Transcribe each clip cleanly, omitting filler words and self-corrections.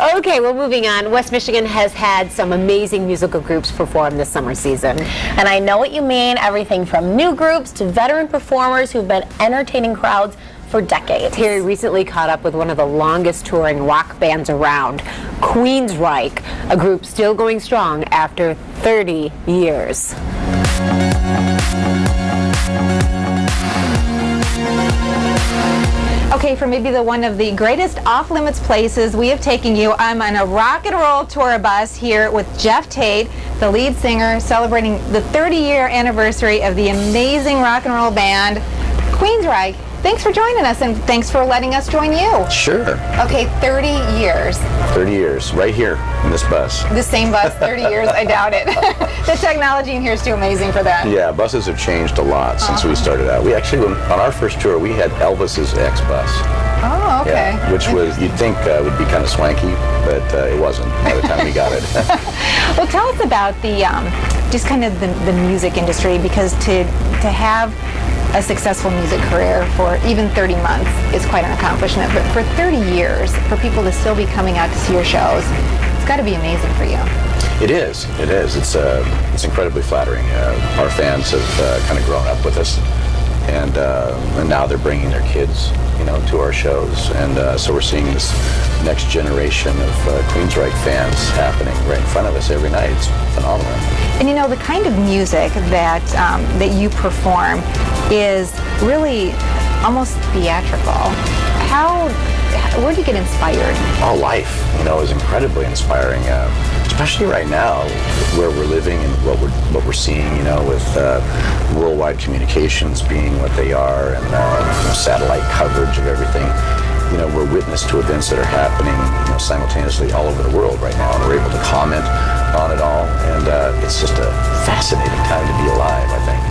Okay, well, moving on. West Michigan has had some amazing musical groups perform this summer season. And I know what you mean, everything from new groups to veteran performers who've been entertaining crowds for decades. Terri recently caught up with one of the longest touring rock bands around, Queensryche, a group still going strong after 30 years. Okay, for maybe one of the greatest off-limits places we have taken you, I'm on a rock and roll tour bus here with Jeff Tate, the lead singer, celebrating the 30-year anniversary of the amazing rock and roll band, Queensryche. Thanks for joining us, and thanks for letting us join you. Sure. Okay, 30 years. 30 years, right here in this bus. The same bus, 30 years, I doubt it. The technology in here is too amazing for that. Yeah, buses have changed a lot since we started out. We actually, on our first tour, we had Elvis's X-Bus. Oh, okay. Yeah, which was, you'd think would be kind of swanky, but it wasn't by the time we got it. Well, tell us about the, just kind of the music industry, because to have a successful music career for even 30 months is quite an accomplishment, but for 30 years, for people to still be coming out to see your shows, it's got to be amazing for you. It is. It is. It's incredibly flattering. Our fans have kind of grown up with us, and now they're bringing their kids, to our shows, and so we're seeing this next generation of Queensryche fans happening right in front of us every night. It's phenomenal. And the kind of music that you perform is really almost theatrical. Where do you get inspired? All life, is incredibly inspiring, especially right now, where we're living and what we're seeing, with worldwide communications being what they are, and satellite coverage of everything. We're witness to events that are happening, simultaneously all over the world right now, and we're able to comment on it all, and it's just a fascinating time to be alive, I think.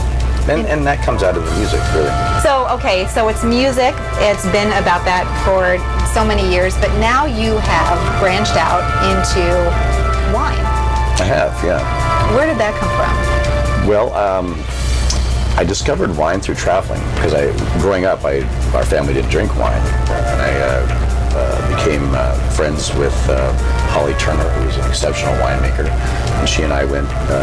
And that comes out of the music, really. So, okay, so it's music. It's been about that for so many years, but now you have branched out into wine. I have, yeah. Where did that come from? Well, I discovered wine through traveling, because growing up, our family didn't drink wine, and I became friends with Holly Turner, who's an exceptional winemaker, and she and I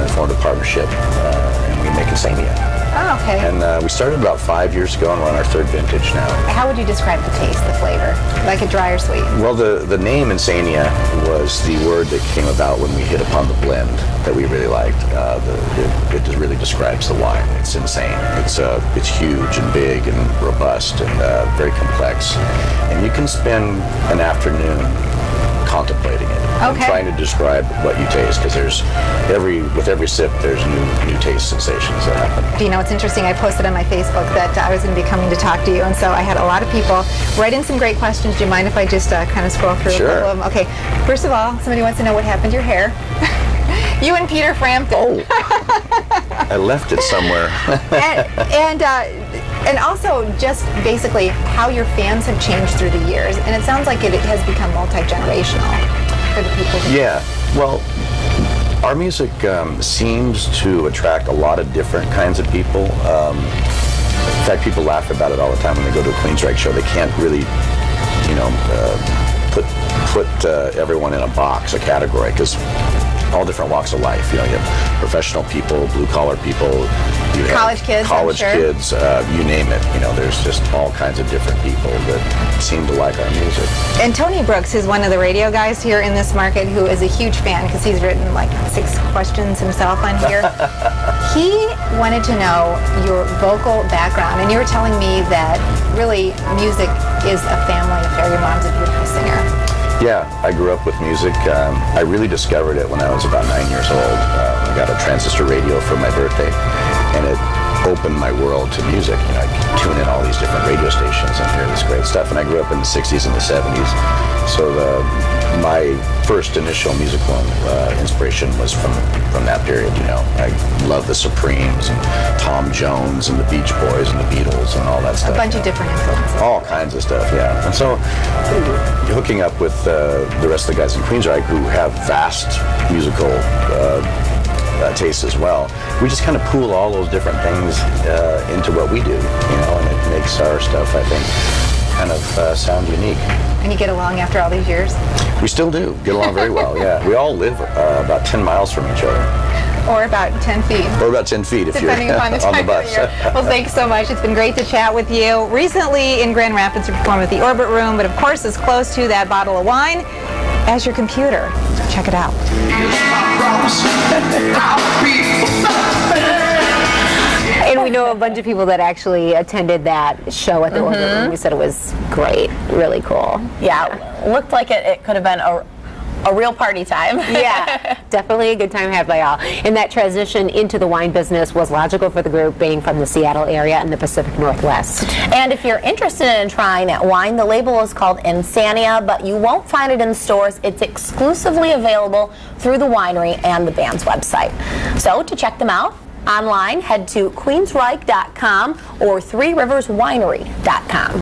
formed a partnership, and we make Insania. Oh, okay. And we started about 5 years ago, and we're on our third vintage now. How would you describe the taste, the flavor? Like a dry or sweet? Well, the name Insania was the word that came about when we hit upon the blend that we really liked. It just really describes the wine. It's insane. It's huge and big and robust and very complex. And you can spend an afternoon contemplating it, and trying to describe what you taste, because with every sip there's new taste sensations that happen. It's interesting, I posted on my Facebook that I was going to be coming to talk to you, and so I had a lot of people write in some great questions. Do you mind if I just kind of scroll through Sure. a couple of them? Okay, first of all, somebody wants to know what happened to your hair. You and Peter Frampton. Oh, I left it somewhere. And also just basically how your fans have changed through the years, and it sounds like it has become multi-generational for the people. Yeah, well, our music seems to attract a lot of different kinds of people. In fact, people laugh about it all the time when they go to a Queensryche show. They can't really, put everyone in a box, a category, because all different walks of life. You have professional people, blue-collar people, you have college kids, you name it. There's just all kinds of different people that seem to like our music. And Tony Brooks is one of the radio guys here in this market who is a huge fan, because he's written like 6 questions himself on here. He wanted to know your vocal background, and you were telling me that really music is a family affair. Your mom's a beautiful singer. Yeah, I grew up with music. I really discovered it when I was about 9 years old. I got a transistor radio for my birthday, and it opened my world to music. I could tune in all these different radio stations and hear this great stuff. And I grew up in the 60s and the 70s, so my first initial musical inspiration was from that period. I love the Supremes and Tom Jones and the Beach Boys and the Beatles and all that stuff. A bunch of different influences. All kinds of stuff, yeah. And so hooking up with the rest of the guys in Queensryche who have vast musical tastes as well, we just kind of pool all those different things into what we do, and it makes our stuff, I think, kind of sound unique. And you get along after all these years? We still do get along very well. Yeah, we all live about 10 miles from each other. Or about 10 feet. Or about 10 feet if Depending you're upon the on time the of bus. year. Well, thanks so much. It's been great to chat with you. Recently in Grand Rapids, you performed at the Orbit Room, but of course as close to that bottle of wine as your computer. Check it out. And we know a bunch of people that actually attended that show at the Orbit Room. We said it was great, really cool. Yeah, looked like it could have been a real party time. Yeah, definitely a good time had by all. And that transition into the wine business was logical for the group, being from the Seattle area and the Pacific Northwest. And if you're interested in trying that wine, the label is called Insania, but you won't find it in stores. It's exclusively available through the winery and the band's website. So to check them out online, head to Queensryche.com or threeriverswinery.com.